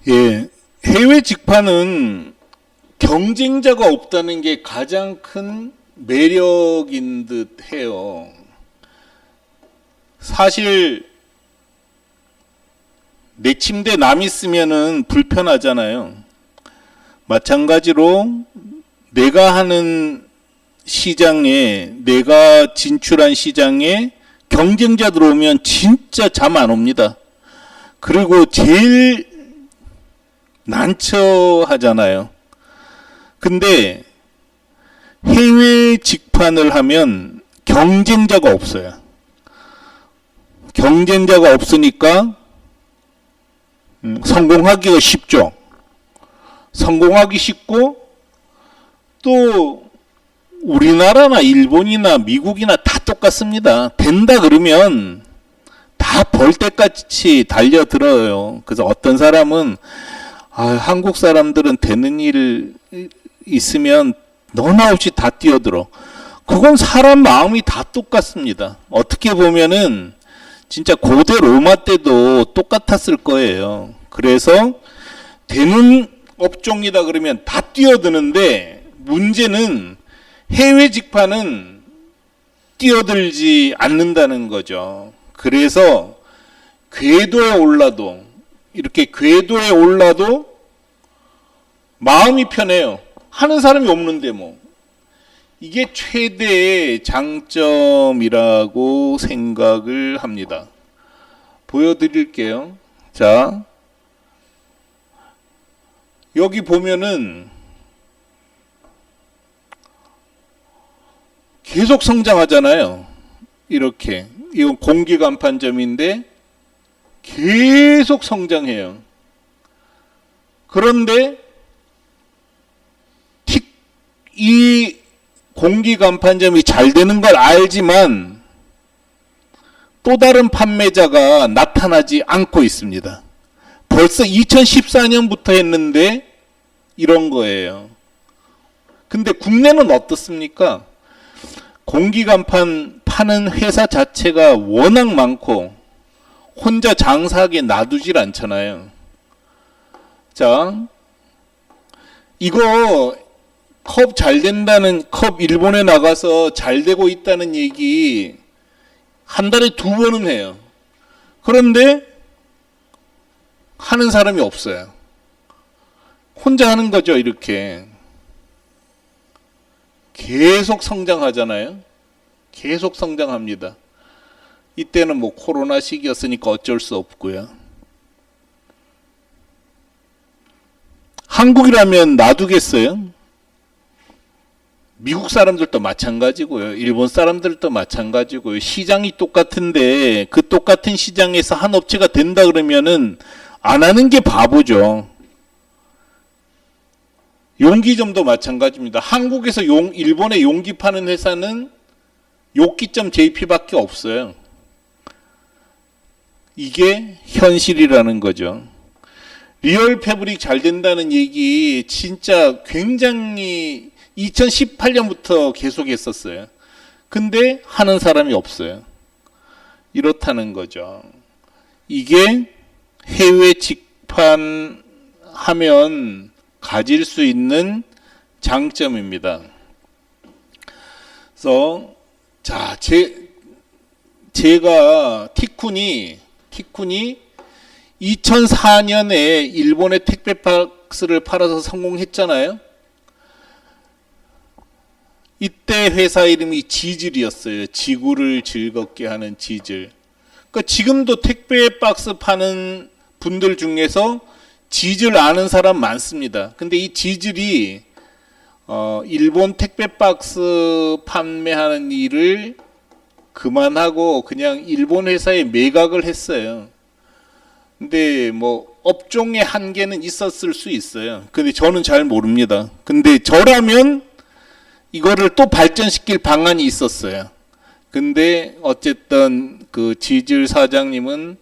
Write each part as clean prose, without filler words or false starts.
예, 해외 직판은 경쟁자가 없다는 게 가장 큰 매력인 듯 해요. 사실 내 침대 남이 쓰면은 불편하잖아요. 마찬가지로 내가 하는 시장에, 내가 진출한 시장에 경쟁자 들어오면 진짜 잠 안 옵니다. 그리고 제일 난처하잖아요. 근데 해외 직판을 하면 경쟁자가 없어요. 경쟁자가 없으니까 성공하기가 쉽죠. 성공하기 쉽고 또 우리나라나 일본이나 미국이나 다 똑같습니다. 된다 그러면 다 벌 때까지 달려들어요. 그래서 어떤 사람은 한국 사람들은 되는 일 있으면 너나 없이 다 뛰어들어. 그건 사람 마음이 다 똑같습니다. 어떻게 보면은 진짜 고대 로마 때도 똑같았을 거예요. 그래서 되는 업종이다 그러면 다 뛰어드는데 문제는 해외 직판은 뛰어들지 않는다는 거죠. 그래서 궤도에 올라도 이렇게 궤도에 올라도 마음이 편해요. 하는 사람이 없는데 뭐. 이게 최대의 장점이라고 생각을 합니다. 보여드릴게요. 자, 여기 보면은 계속 성장하잖아요. 이렇게. 이건 공기간판점인데 계속 성장해요. 그런데 이 공기간판점이 잘 되는 걸 알지만 또 다른 판매자가 나타나지 않고 있습니다. 벌써 2014년부터 했는데 이런 거예요. 근데 국내는 어떻습니까? 공기간판 파는 회사 자체가 워낙 많고 혼자 장사하게 놔두질 않잖아요. 자, 이거 컵 잘 된다는, 컵 일본에 나가서 잘 되고 있다는 얘기 한 달에 2번은 해요. 그런데 하는 사람이 없어요. 혼자 하는 거죠, 이렇게. 계속 성장하잖아요. 계속 성장합니다. 이때는 뭐 코로나 시기였으니까 어쩔 수 없고요. 한국이라면 놔두겠어요? 미국 사람들도 마찬가지고요. 일본 사람들도 마찬가지고요. 시장이 똑같은데 그 똑같은 시장에서 한 업체가 된다 그러면은 안 하는 게 바보죠. 용기점도 마찬가지입니다. 한국에서 일본에 용기 파는 회사는 요끼점 JP밖에 없어요. 이게 현실이라는 거죠. 리얼 패브릭 잘 된다는 얘기 진짜 굉장히 2018년부터 계속 했었어요. 근데 하는 사람이 없어요. 이렇다는 거죠. 이게 해외 직판 하면 가질 수 있는 장점입니다. 그래서 자, 제가 티쿤이 2004년에 일본의 택배 박스를 팔아서 성공했잖아요. 이때 회사 이름이 지즐이었어요. 지구를 즐겁게 하는 지즐. 그러니까 지금도 택배 박스 파는 분들 중에서 지즐 아는 사람 많습니다. 근데 이 지즐이 일본 택배 박스 판매하는 일을 그만하고 그냥 일본 회사에 매각을 했어요. 근데 뭐 업종의 한계는 있었을 수 있어요. 근데 저는 잘 모릅니다. 근데 저라면 이거를 또 발전시킬 방안이 있었어요. 근데 어쨌든 그 지즐 사장님은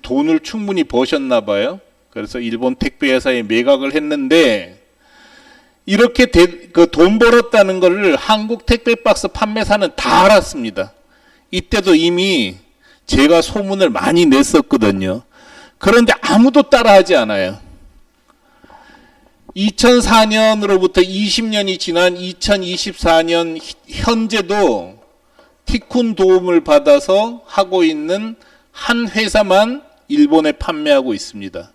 돈을 충분히 버셨나 봐요. 그래서 일본 택배 회사에 매각을 했는데 이렇게 그 돈 벌었다는 것을 한국 택배 박스 판매사는 다 알았습니다. 이때도 이미 제가 소문을 많이 냈었거든요. 그런데 아무도 따라하지 않아요. 2004년으로부터 20년이 지난 2024년 현재도 티쿤 도움을 받아서 하고 있는 한 회사만 일본에 판매하고 있습니다.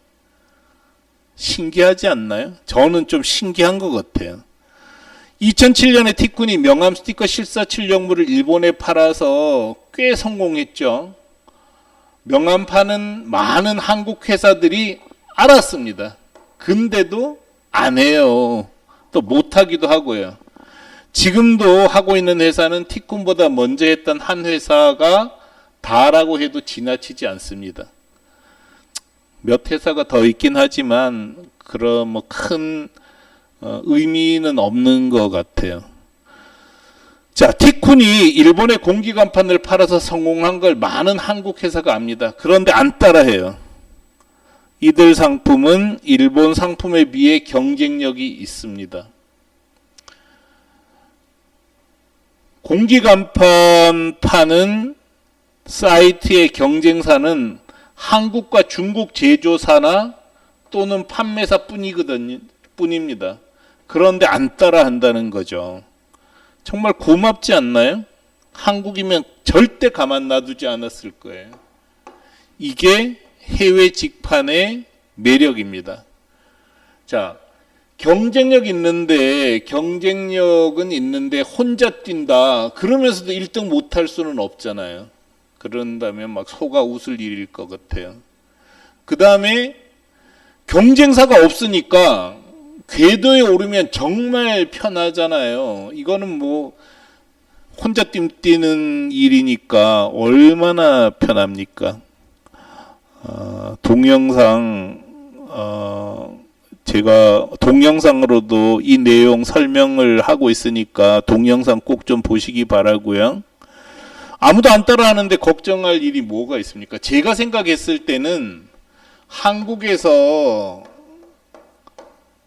신기하지 않나요? 저는 좀 신기한 것 같아요. 2007년에 티쿤이 명함 스티커 실사 출력물을 일본에 팔아서 꽤 성공했죠. 명함 파는 많은 한국 회사들이 알았습니다. 근데도 안 해요. 또 못하기도 하고요. 지금도 하고 있는 회사는 티쿤보다 먼저 했던 한 회사가 다라고 해도 지나치지 않습니다. 몇 회사가 더 있긴 하지만 그런 뭐 큰 의미는 없는 것 같아요. 자, 티쿤이 일본의 공기간판을 팔아서 성공한 걸 많은 한국 회사가 압니다. 그런데 안 따라해요. 이들 상품은 일본 상품에 비해 경쟁력이 있습니다. 공기간판 파는 사이트의 경쟁사는 한국과 중국 제조사나 또는 판매사 뿐입니다. 그런데 안 따라 한다는 거죠. 정말 고맙지 않나요? 한국이면 절대 가만 놔두지 않았을 거예요. 이게 해외 직판의 매력입니다. 자, 경쟁력은 있는데 혼자 뛴다. 그러면서도 1등 못할 수는 없잖아요. 그런다면 막 속아 웃을 일일 것 같아요. 그 다음에 경쟁사가 없으니까 궤도에 오르면 정말 편하잖아요. 이거는 뭐 혼자 뛰는 일이니까 얼마나 편합니까? 제가 동영상으로도 이 내용 설명을 하고 있으니까 동영상 꼭 좀 보시기 바라고요. 아무도 안 따라하는데 걱정할 일이 뭐가 있습니까? 제가 생각했을 때는 한국에서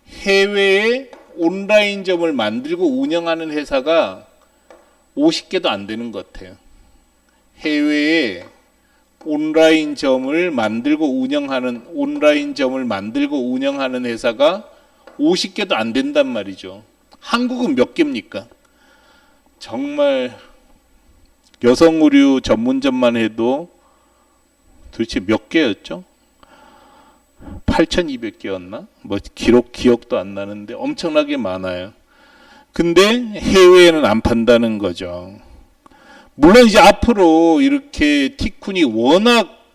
해외에 온라인점을 만들고 운영하는 회사가 50개도 안 되는 것 같아요. 해외에 온라인점을 만들고 운영하는 회사가 50개도 안 된단 말이죠. 한국은 몇 개입니까? 정말 여성 의류 전문점만 해도 도대체 몇 개였죠? 8,200개였나? 뭐 기억도 안 나는데 엄청나게 많아요. 근데 해외에는 안 판다는 거죠. 물론 이제 앞으로 이렇게 티쿤이 워낙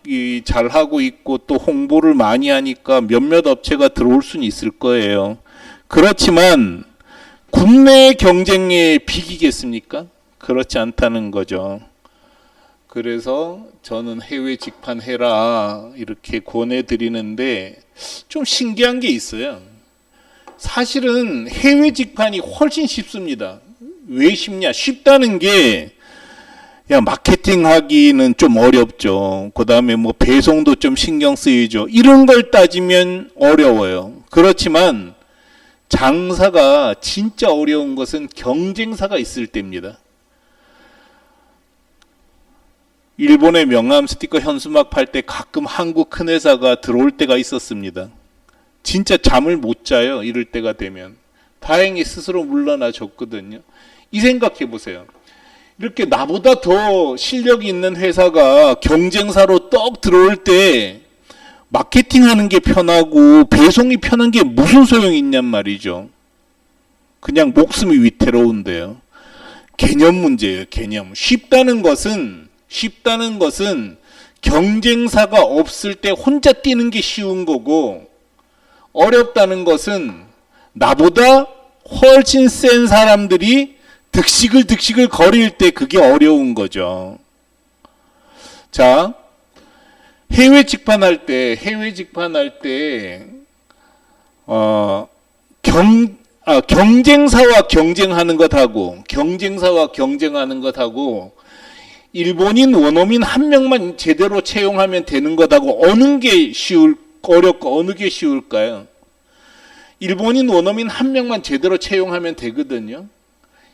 잘하고 있고 또 홍보를 많이 하니까 몇몇 업체가 들어올 수는 있을 거예요. 그렇지만 국내 경쟁에 비기겠습니까? 그렇지 않다는 거죠. 그래서 저는 해외 직판해라 이렇게 권해드리는데 좀 신기한 게 있어요. 사실은 해외 직판이 훨씬 쉽습니다. 왜 쉽냐? 쉽다는 게 마케팅 하기는 좀 어렵죠. 그 다음에 뭐 배송도 좀 신경 쓰이죠. 이런 걸 따지면 어려워요. 그렇지만 장사가 진짜 어려운 것은 경쟁사가 있을 때입니다. 일본의 명함 스티커 현수막 팔 때 가끔 한국 큰 회사가 들어올 때가 있었습니다. 진짜 잠을 못 자요. 이럴 때가 되면. 다행히 스스로 물러나 줬거든요. 이 생각해 보세요. 이렇게 나보다 더 실력이 있는 회사가 경쟁사로 떡 들어올 때 마케팅하는 게 편하고 배송이 편한 게 무슨 소용이 있냔 말이죠. 그냥 목숨이 위태로운데요. 개념 문제예요. 개념. 쉽다는 것은 경쟁사가 없을 때 혼자 뛰는 게 쉬운 거고, 어렵다는 것은 나보다 훨씬 센 사람들이 득식을 거릴 때 그게 어려운 거죠. 자, 해외 직판할 때 경쟁사와 경쟁하는 것하고 일본인 원어민 한 명만 제대로 채용하면 되는 것하고 어느 게 어렵고 어느 게 쉬울까요? 일본인 원어민 한 명만 제대로 채용하면 되거든요.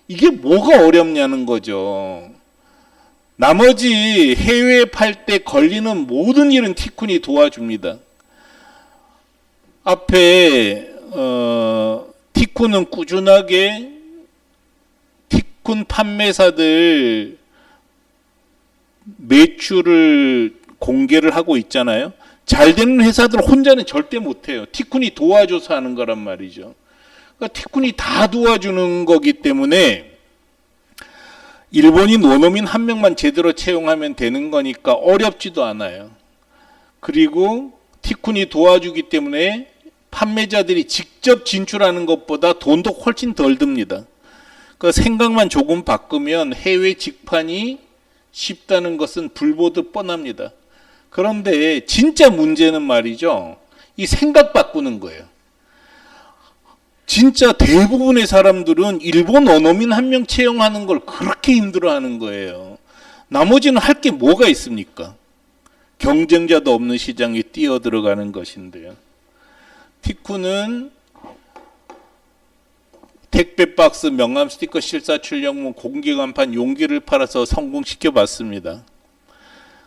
이게 뭐가 어렵냐는 거죠. 나머지 해외에 팔 때 걸리는 모든 일은 티쿤이 도와줍니다. 앞에 티쿤은 꾸준하게 티쿤 판매사들 매출을 공개를 하고 있잖아요. 잘 되는 회사들 혼자는 절대 못해요. 티쿤이 도와줘서 하는 거란 말이죠. 그러니까 티쿤이 다 도와주는 거기 때문에 일본인 원어민 한 명만 제대로 채용하면 되는 거니까 어렵지도 않아요. 그리고 티쿤이 도와주기 때문에 판매자들이 직접 진출하는 것보다 돈도 훨씬 덜 듭니다. 그 생각만 조금 바꾸면 해외 직판이 쉽다는 것은 불보듯 뻔합니다. 그런데 진짜 문제는 말이죠. 이 생각 바꾸는 거예요. 진짜 대부분의 사람들은 일본 원어민 한 명 채용하는 걸 그렇게 힘들어하는 거예요. 나머지는 할 게 뭐가 있습니까? 경쟁자도 없는 시장에 뛰어들어가는 것인데요. 티쿤은 택배 박스, 명함, 스티커, 실사, 출력문, 공기 간판, 용기를 팔아서 성공시켜 봤습니다.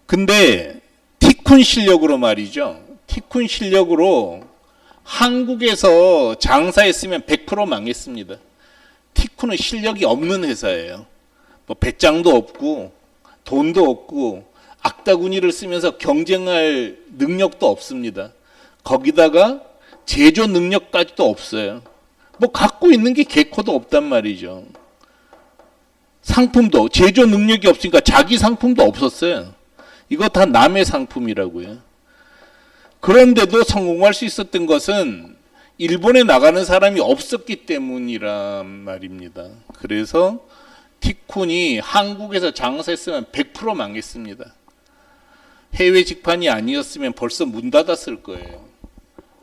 근데 티쿤 실력으로 말이죠. 티쿤 실력으로 한국에서 장사했으면 100% 망했습니다. 티쿤은 실력이 없는 회사예요. 뭐 배짱도 없고 돈도 없고 악다구니를 쓰면서 경쟁할 능력도 없습니다. 거기다가 제조 능력까지도 없어요. 뭐 갖고 있는 게 개코도 없단 말이죠. 상품도 제조 능력이 없으니까 자기 상품도 없었어요. 이거 다 남의 상품이라고요. 그런데도 성공할 수 있었던 것은 일본에 나가는 사람이 없었기 때문이란 말입니다. 그래서 티쿤이 한국에서 장사했으면 100% 망했습니다. 해외 직판이 아니었으면 벌써 문 닫았을 거예요.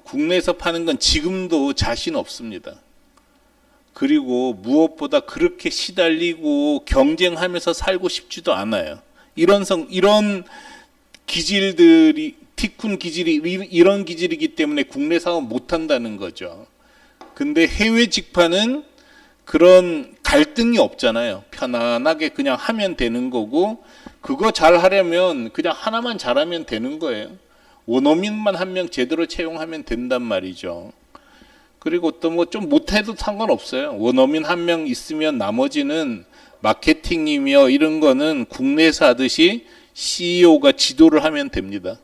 국내에서 파는 건 지금도 자신 없습니다. 그리고 무엇보다 그렇게 시달리고 경쟁하면서 살고 싶지도 않아요. 이런 기질들이 티쿤 기질이 이런 기질이기 때문에 국내 사업 못 한다는 거죠. 근데 해외 직판은 그런 갈등이 없잖아요. 편안하게 그냥 하면 되는 거고 그거 잘 하려면 그냥 하나만 잘하면 되는 거예요. 원어민만 한 명 제대로 채용하면 된단 말이죠. 그리고 또 뭐 좀 못해도 상관없어요. 원어민 한 명 있으면 나머지는 마케팅이며 이런 거는 국내에서 하듯이 CEO가 지도를 하면 됩니다.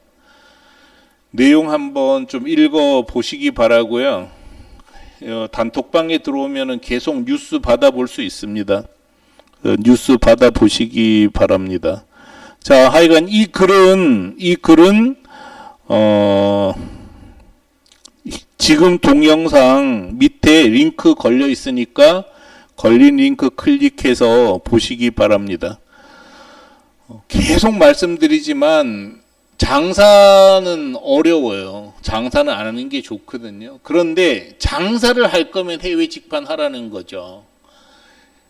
내용 한번 좀 읽어 보시기 바라고요. 단톡방에 들어오면은 계속 뉴스 받아볼 수 있습니다. 뉴스 받아보시기 바랍니다. 자, 하여간 이 글은 지금 동영상 밑에 링크 걸려 있으니까 걸린 링크 클릭해서 보시기 바랍니다. 계속 말씀드리지만 장사는 어려워요. 장사는 안 하는 게 좋거든요. 그런데 장사를 할 거면 해외 직판하라는 거죠.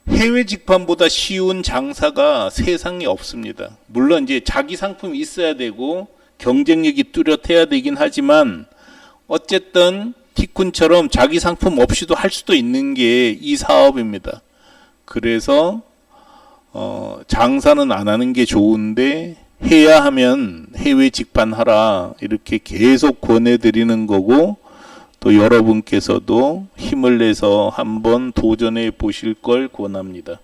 해외 직판보다 쉬운 장사가 세상에 없습니다. 물론 이제 자기 상품이 있어야 되고 경쟁력이 뚜렷해야 되긴 하지만 어쨌든 티쿤처럼 자기 상품 없이도 할 수도 있는 게 이 사업입니다. 그래서 장사는 안 하는 게 좋은데 해야 하면 해외 직판하라 이렇게 계속 권해드리는 거고 또 여러분께서도 힘을 내서 한번 도전해 보실 걸 권합니다.